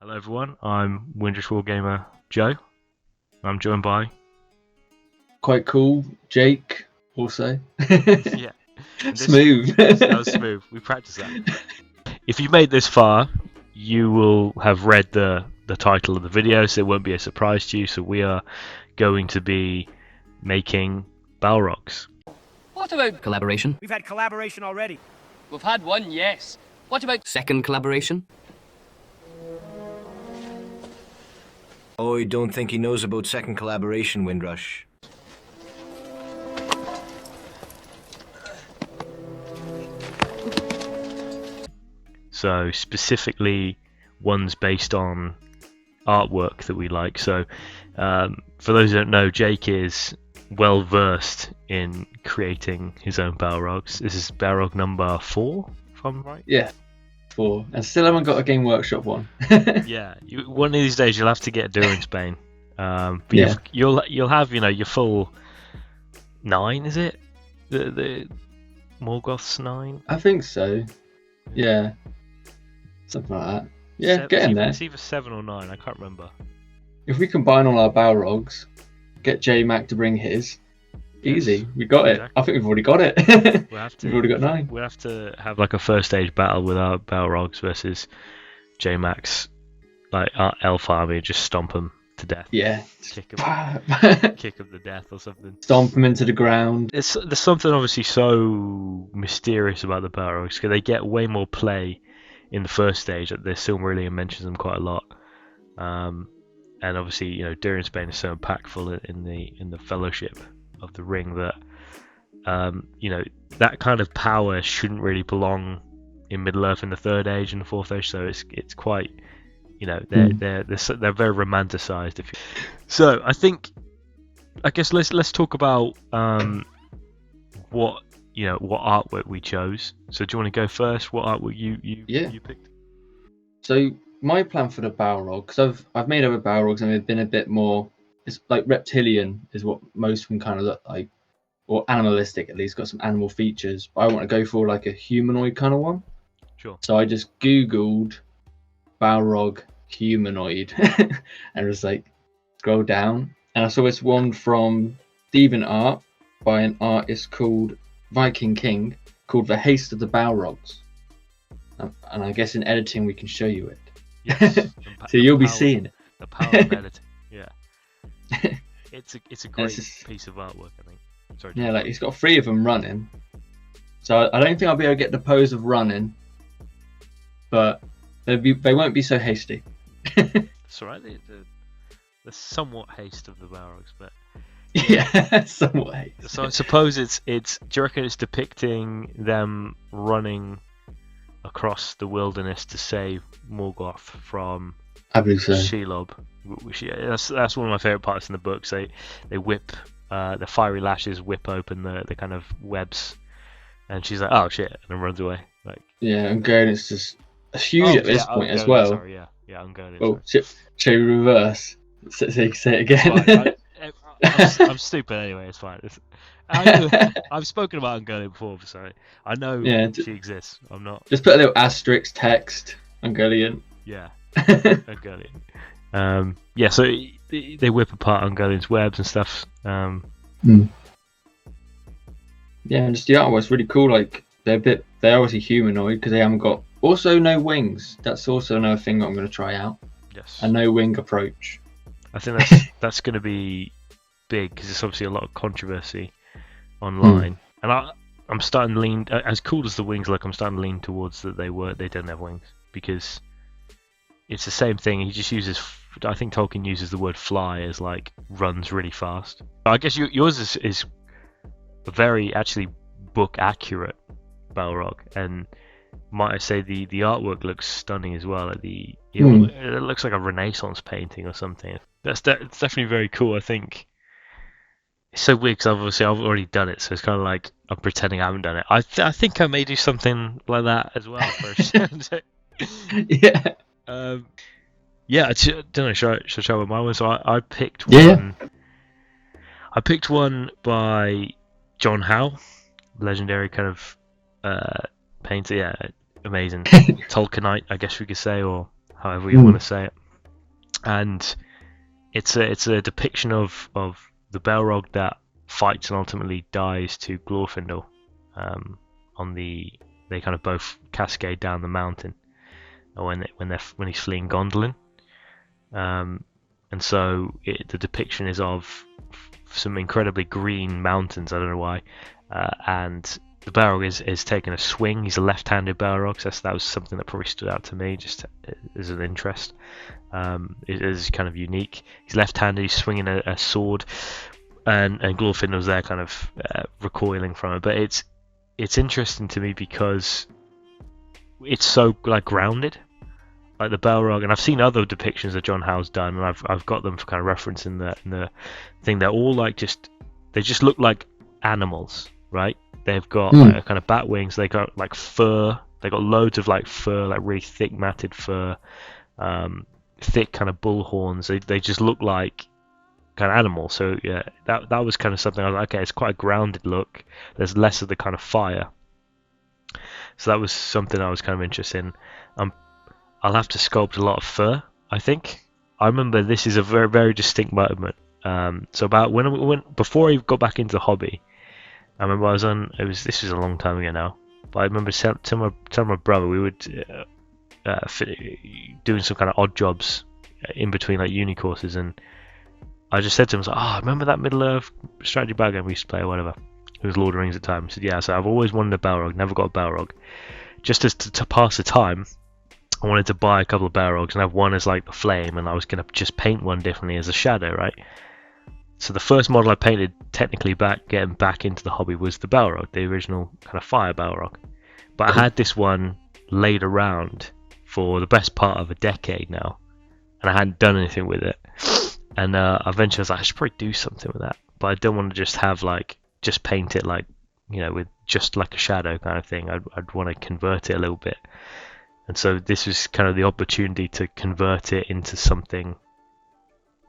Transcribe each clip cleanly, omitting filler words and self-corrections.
Hello everyone, I'm Windrush Wargamer Joe. I'm joined by... Quite cool, Jake, also. Yeah. Smooth. That was smooth, we practiced that. If you made this far, you will have read the title of the video, so it won't be a surprise to you. So we are going to be making Balrogs. What about Collaboration? We've had collaboration already. We've had one, yes. What about Second collaboration? Oh, I don't think he knows about second collaboration, Windrush. So specifically ones based on artwork that we like. So for those who don't know, Jake is well versed in creating his own Balrogs. This is Balrog number 4, if I'm right. Yeah, 4. And still haven't got a Game Workshop one. Yeah, one of these days you'll have to get Durance Bane. But Yeah. you'll have your full 9, is it? The Morgoth's 9. I think so. Yeah. Something like that. Yeah, get in there. It's either 7 or 9. I can't remember. If we combine all our Balrogs, get J-Mac to bring his, easy. We got it. I think we've already got it. We'll have to. We've already got 9. We'll have to have like a first stage battle with our Balrogs versus J-Mac's like our elf army. Just stomp them to death. Yeah. Kick them to death or something. Stomp them into the ground. There's something obviously so mysterious about the Balrogs because they get way more play in the first stage. The Silmarillion mentions them quite a lot, and obviously Durance Bane is so impactful in the Fellowship of the Ring that that kind of power shouldn't really belong in Middle Earth in the Third Age and the Fourth Age. So it's quite they're very romanticized. So I guess let's talk about what artwork we chose. So do you want to go first? What artwork you picked? So my plan for the Balrog, because I've made other Balrogs and they've been a bit more. It's like reptilian is what most of them kind of look like, or animalistic at least, got some animal features. But I want to go for like a humanoid kind of one. Sure. So I just Googled Balrog humanoid and was like scroll down, and I saw this one from DeviantArt by an artist called Viking King called The Haste of the Balrogs. And I guess in editing we can show you it. Yes. So you'll be seeing it. The power of editing. Yeah. It's a great piece of artwork, I think. Sorry. Yeah, like he's got 3 of them running. So I don't think I'll be able to get the pose of running, but they won't be so hasty. It's alright. The somewhat haste of the Balrogs, but yeah, somewhat hasty. so I suppose it's. Do you reckon it's depicting them running across the wilderness to save Morgoth from I believe so. Shelob? That's one of my favorite parts in the books. They whip the fiery lashes whip open the kind of webs, and she's like, "Oh shit!" and then runs away. Like yeah, Ungoliant's just huge at this point as well. Sorry, yeah, Ungoliant. Oh, shall we reverse? So you can say it again. I'm stupid anyway. It's fine. I've spoken about Ungoliant before, so I know she exists. I'm not. Just put a little asterisk text. Ungoliant. Yeah, Ungoliant. Yeah, so they whip apart Ungoliant's webs and stuff. Yeah, and just the artwork's really cool. Like they're obviously humanoid because they haven't got also no wings. That's also another thing I'm going to try out. Yes. A no wing approach. I think that's going to be big because there's obviously a lot of controversy online, and I'm starting to lean as cool as the wings look. I'm starting to lean towards that they don't have wings because it's the same thing. He just uses. I think Tolkien uses the word fly as like runs really fast. I guess yours is a very actually book accurate Balrog, and might I say the artwork looks stunning as well. Like it looks like a Renaissance painting or something. It's definitely very cool. I think it's so weird because I've already done it, so it's kind of like I'm pretending I haven't done it. I think I may do something like that as well. Yeah. Yeah, I don't know. Should I try with my one? So I picked one. Yeah. I picked one by John Howe, legendary kind of painter. Yeah, amazing Tolkienite, I guess we could say, or however you want to say it. And it's a depiction of the Balrog that fights and ultimately dies to Glorfindel. They kind of both cascade down the mountain when he's fleeing Gondolin. And so the depiction is of some incredibly green mountains. I don't know why. And the Balrog is taking a swing. He's a left-handed Balrog, so that was something that probably stood out to me just as an interest. It is kind of unique. He's left-handed. He's swinging a sword, and Glorfindel's there, kind of recoiling from it. But it's interesting to me because it's so like grounded, like the Balrog. And I've seen other depictions that John Howe's done, and I've got them for kind of reference in the thing. They're all like they just look like animals, right? They've got like, kind of bat wings. They got like fur. They got loads of like fur, like really thick matted fur, thick kind of bull horns. They just look like kind of animals. So yeah, that was kind of something I was like, okay, it's quite a grounded look. There's less of the kind of fire. So that was something I was kind of interested in. I'll have to sculpt a lot of fur, I think. I remember this is a very, very distinct moment. So about before I got back into the hobby, I remember this was a long time ago now, but I remember telling my brother we would doing some kind of odd jobs in between like uni courses, and I just said to him, I was like, remember that Middle-earth strategy battle game we used to play or whatever? It was Lord of the Rings at the time. He said, yeah. So I've always wanted a Balrog, never got a Balrog. Just as to pass the time, I wanted to buy a couple of Balrogs and have one as like the flame, and I was going to just paint one differently as a shadow, right? So the first model I painted, technically getting back into the hobby, was the Balrog, the original kind of fire Balrog. But I had this one laid around for the best part of a decade now, and I hadn't done anything with it. And eventually I was like, I should probably do something with that. But I don't want to just have just paint it like, with just like a shadow kind of thing. I'd want to convert it a little bit. And so this was kind of the opportunity to convert it into something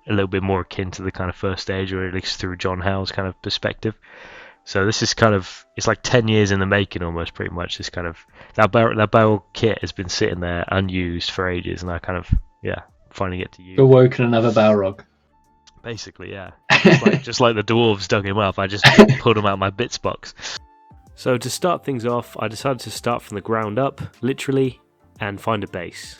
a little bit more akin to the kind of first age, or at least through John Howe's kind of perspective. So this is kind of, it's like 10 years in the making almost, pretty much. This kind of, that barrel kit has been sitting there unused for ages, and I kind of, finally get to use it. Awoken another Balrog. Basically, yeah. Just like the dwarves dug him up, I just pulled him out of my bits box. So to start things off, I decided to start from the ground up, literally, and find a base.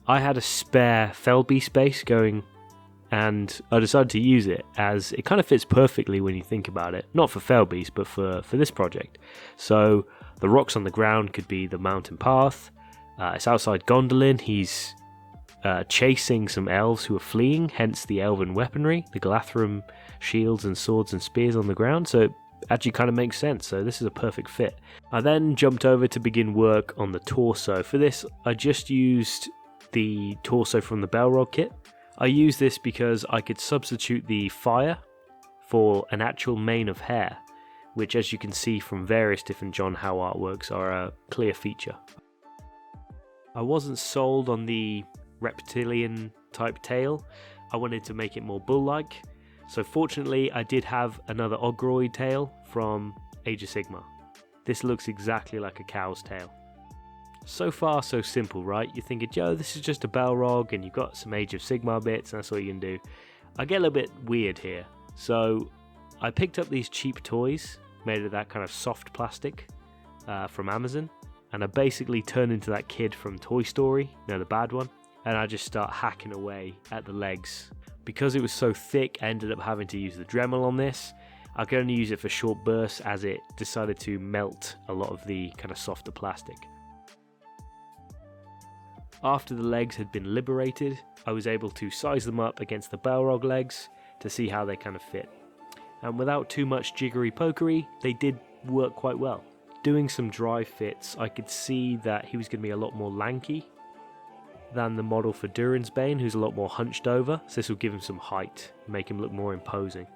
I had a spare Felby base going, and I decided to use it as it kind of fits perfectly when you think about it. Not for Felby's, but for this project. So the rocks on the ground could be the mountain path. It's outside Gondolin. He's chasing some elves who are fleeing, hence the elven weaponry, the Galathrum shields and swords and spears on the ground. So it actually kind of makes sense. So this is a perfect fit. I then jumped over to begin work on the torso. For this, I just used the torso from the Balrog kit. I use this because I could substitute the fire for an actual mane of hair, which, as you can see from various different John Howe artworks, are a clear feature. I wasn't sold on the reptilian type tail. I wanted to make it more bull-like, so fortunately I did have another ogroid tail from Age of Sigmar. This looks exactly like a cow's tail. So far so simple, right? You're thinking, Joe, this is just a Balrog and you've got some Age of Sigmar bits and that's all you can do. I get a little bit weird here. So I picked up these cheap toys made of that kind of soft plastic from Amazon, and I basically turned into that kid from Toy Story, the bad one, and I just start hacking away at the legs. Because it was so thick, I ended up having to use the Dremel on this. I could only use it for short bursts as it decided to melt a lot of the kind of softer plastic. After the legs had been liberated, I was able to size them up against the Balrog legs to see how they kind of fit. And without too much jiggery pokery, they did work quite well. Doing some dry fits, I could see that he was going to be a lot more lanky than the model for Durin's Bane, who's a lot more hunched over, so this will give him some height, make him look more imposing.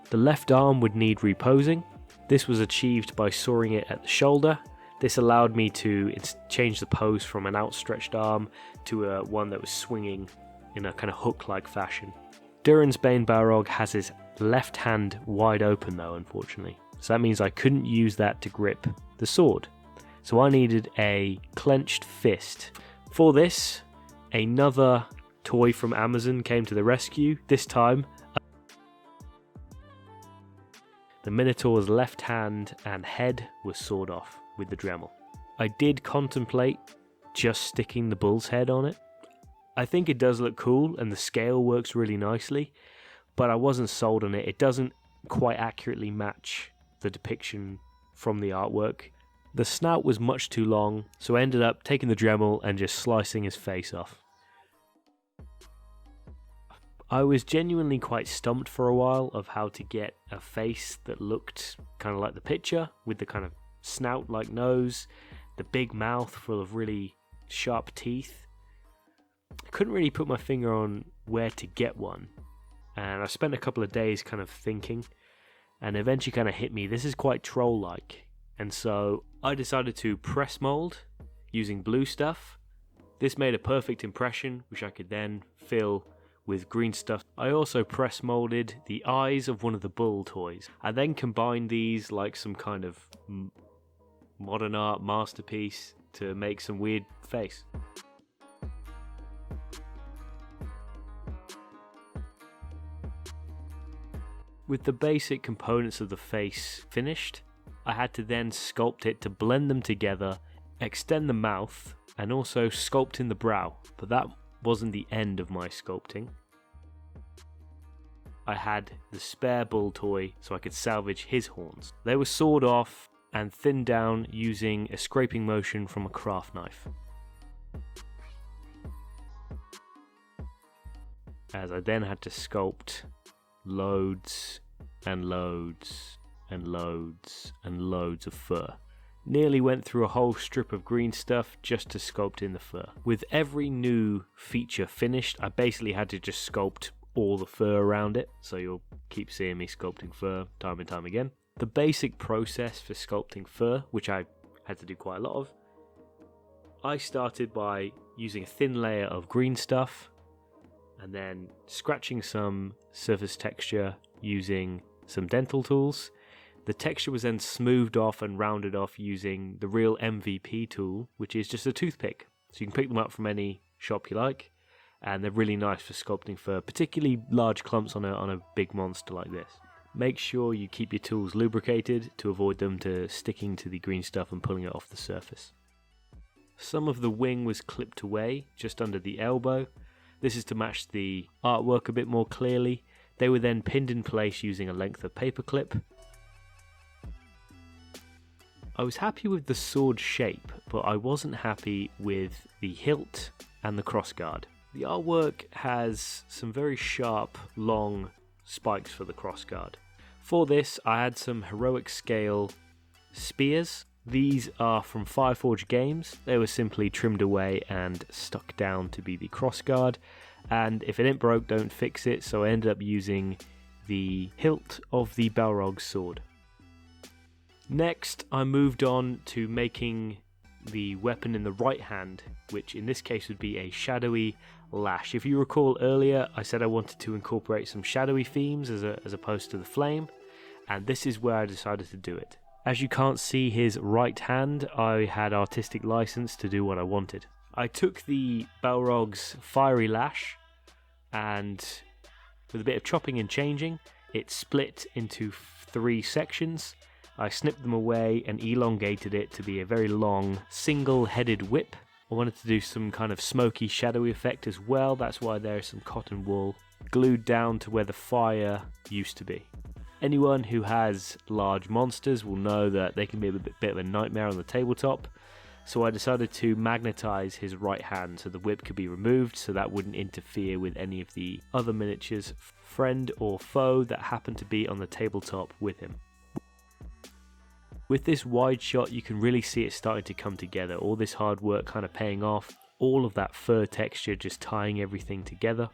The left arm would need reposing. This was achieved by sawing it at the shoulder. This allowed me to change the pose from an outstretched arm to one that was swinging in a kind of hook-like fashion. Durin's Bane Balrog has his left hand wide open though, unfortunately. So that means I couldn't use that to grip the sword. So I needed a clenched fist. For this, another toy from Amazon came to the rescue. This time, the Minotaur's left hand and head was sawed off with the Dremel. I did contemplate just sticking the bull's head on it. I think it does look cool and the scale works really nicely, but I wasn't sold on it. It doesn't quite accurately match the depiction from the artwork. The snout was much too long, so I ended up taking the Dremel and just slicing his face off. I was genuinely quite stumped for a while of how to get a face that looked kind of like the picture, with the kind of snout-like nose, the big mouth full of really sharp teeth. I couldn't really put my finger on where to get one, and I spent a couple of days kind of thinking, and eventually kind of hit me, this is quite troll-like. And so I decided to press mold using blue stuff. This made a perfect impression, which I could then fill with green stuff. I also press molded the eyes of one of the bull toys. I then combined these like some kind of modern art masterpiece to make some weird face. With the basic components of the face finished, I had to then sculpt it to blend them together, extend the mouth, and also sculpt in the brow, but that wasn't the end of my sculpting. I had the spare bull toy so I could salvage his horns. They were sawed off and thinned down using a scraping motion from a craft knife. As I then had to sculpt loads and loads and loads and loads of fur. Nearly went through a whole strip of green stuff just to sculpt in the fur. With every new feature finished, I basically had to just sculpt all the fur around it, so you'll keep seeing me sculpting fur time and time again. The basic process for sculpting fur, which I had to do quite a lot of, I started by using a thin layer of green stuff and then scratching some surface texture using some dental tools. The texture was then smoothed off and rounded off using the real MVP tool, which is just a toothpick. So you can pick them up from any shop you like, and they're really nice for sculpting fur, particularly large clumps on a big monster like this. Make sure you keep your tools lubricated to avoid them sticking to the green stuff and pulling it off the surface. Some of the wing was clipped away just under the elbow. This is to match the artwork a bit more clearly. They were then pinned in place using a length of paperclip. I was happy with the sword shape, but I wasn't happy with the hilt and the crossguard. The artwork has some very sharp, long spikes for the crossguard. For this, I had some heroic scale spears. These are from Fireforge Games. They were simply trimmed away and stuck down to be the crossguard, and if it ain't broke, don't fix it, so I ended up using the hilt of the Balrog sword. Next, I moved on to making the weapon in the right hand, which in this case would be a shadowy lash. If you recall earlier, I said I wanted to incorporate some shadowy themes as opposed to the flame, and this is where I decided to do it. As you can't see his right hand, I had artistic license to do what I wanted. I took the Balrog's fiery lash, and with a bit of chopping and changing, it split into 3 sections. I snipped them away and elongated it to be a very long, single-headed whip. I wanted to do some kind of smoky, shadowy effect as well. That's why there's some cotton wool glued down to where the fire used to be. Anyone who has large monsters will know that they can be a bit of a nightmare on the tabletop. So I decided to magnetize his right hand so the whip could be removed so that wouldn't interfere with any of the other miniatures, friend or foe, that happened to be on the tabletop with him. With this wide shot, you can really see it starting to come together. All this hard work kind of paying off. All of that fur texture just tying everything together.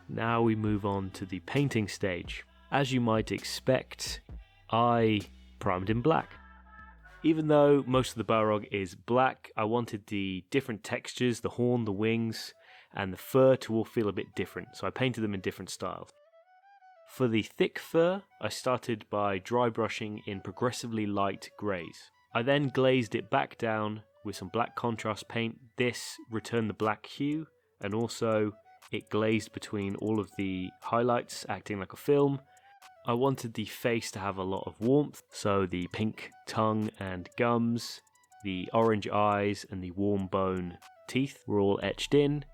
Now we move on to the painting stage. As you might expect, I primed in black. Even though most of the Balrog is black, I wanted the different textures, the horn, the wings, and the fur to all feel a bit different, so I painted them in different styles. For the thick fur, I started by dry brushing in progressively light greys. I then glazed it back down with some black contrast paint. This returned the black hue, and also it glazed between all of the highlights, acting like a film. I wanted the face to have a lot of warmth, so the pink tongue and gums, the orange eyes and the warm bone teeth were all etched in.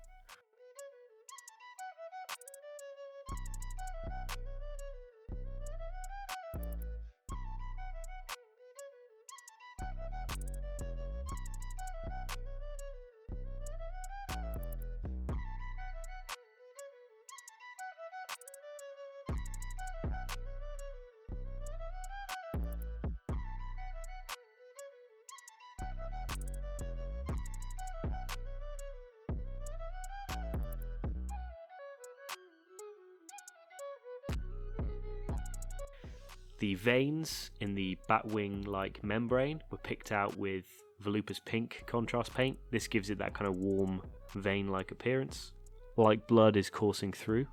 The veins in the batwing-like membrane were picked out with Volupus pink contrast paint. This gives it that kind of warm, vein-like appearance, like blood is coursing through.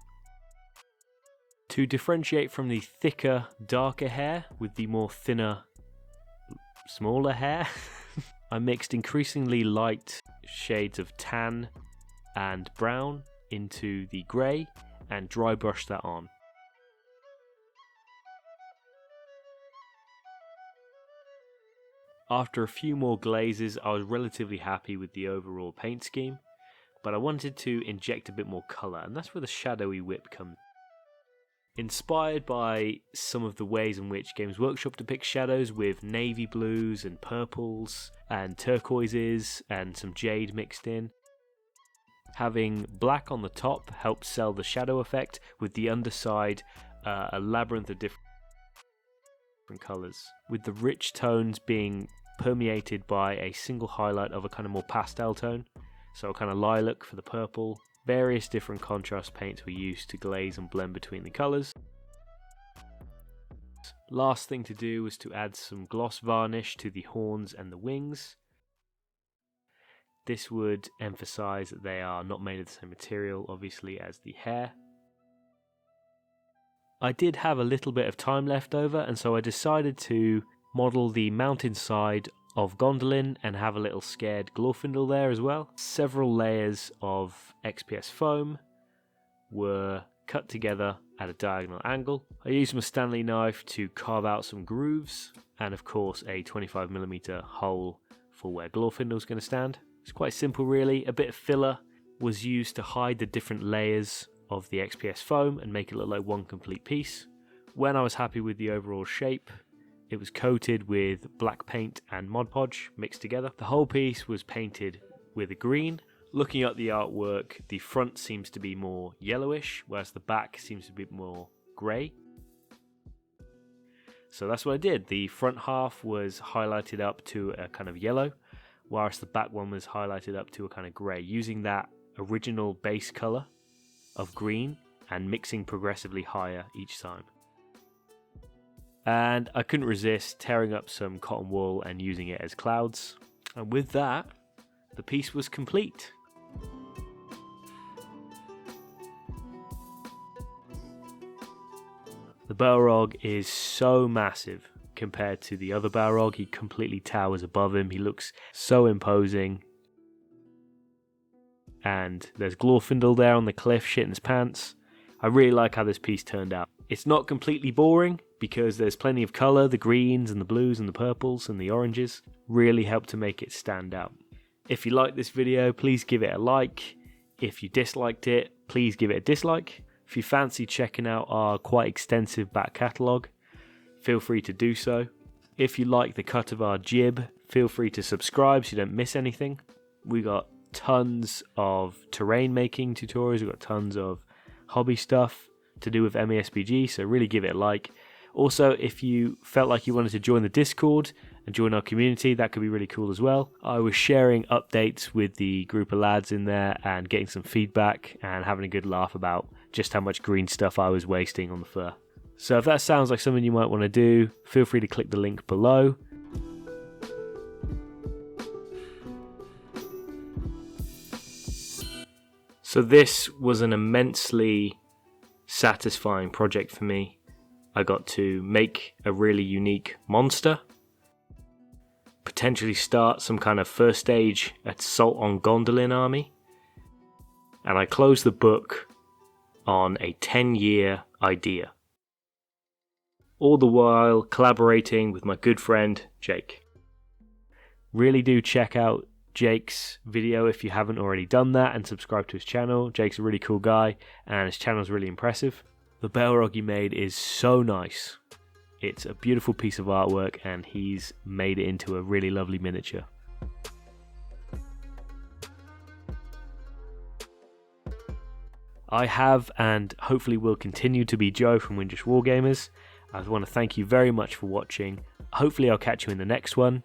To differentiate from the thicker, darker hair with the more thinner, smaller hair, I mixed increasingly light shades of tan and brown into the grey and dry brushed that on. After a few more glazes, I was relatively happy with the overall paint scheme, but I wanted to inject a bit more colour, and that's where the shadowy whip comes. Inspired by some of the ways in which Games Workshop depicts shadows with navy blues and purples and turquoises and some jade mixed in, having black on the top helps sell the shadow effect, with the underside a labyrinth of different colours, with the rich tones being permeated by a single highlight of a kind of more pastel tone, so a kind of lilac for the purple. Various different contrast paints were used to glaze and blend between the colours. Last thing to do was to add some gloss varnish to the horns and the wings. This would emphasise that they are not made of the same material, obviously, as the hair. I did have a little bit of time left over, and so I decided to model the mountainside of Gondolin and have a little scared Glorfindel there as well. Several layers of XPS foam were cut together at a diagonal angle. I used my Stanley knife to carve out some grooves, and of course a 25mm hole for where Glorfindel's going to stand. It's quite simple really. A bit of filler was used to hide the different layers of the XPS foam and make it look like one complete piece. When I was happy with the overall shape, it was coated with black paint and Mod Podge mixed together. The whole piece was painted with a green. Looking at the artwork, the front seems to be more yellowish, whereas the back seems to be more grey. So that's what I did. The front half was highlighted up to a kind of yellow, whilst the back one was highlighted up to a kind of grey, using that original base colour of green and mixing progressively higher each time. And I couldn't resist tearing up some cotton wool and using it as clouds. And with that, the piece was complete. The Balrog is so massive compared to the other Balrog. He completely towers above him. He looks so imposing. And there's Glorfindel there on the cliff shitting his pants. I really like how this piece turned out. It's not completely boring because there's plenty of colour. The greens and the blues and the purples and the oranges really help to make it stand out. If you like this video, please give it a like. If you disliked it, please give it a dislike. If you fancy checking out our quite extensive back catalogue, feel free to do so. If you like the cut of our jib, feel free to subscribe so you don't miss anything. We got tons of terrain making tutorials, we've got tons of hobby stuff to do with MASBG, so really give it a like. Also, if you felt like you wanted to join the Discord and join our community, that could be really cool as well. I was sharing updates with the group of lads in there and getting some feedback and having a good laugh about just how much green stuff I was wasting on the fur. So if that sounds like something you might want to do, feel free to click the link below. So this was an immensely satisfying project for me. I got to make a really unique monster, potentially start some kind of first stage assault on Gondolin army. And I closed the book on a 10-year idea. All the while collaborating with my good friend Jake. Really do check out Jake's video if you haven't already done that, and subscribe to his channel. Jake's a really cool guy and his channel's really impressive. The Balrog he made is so nice. It's a beautiful piece of artwork and he's made it into a really lovely miniature. I have and hopefully will continue to be Joe from Windrush Wargamers. I want to thank you very much for watching. Hopefully I'll catch you in the next one.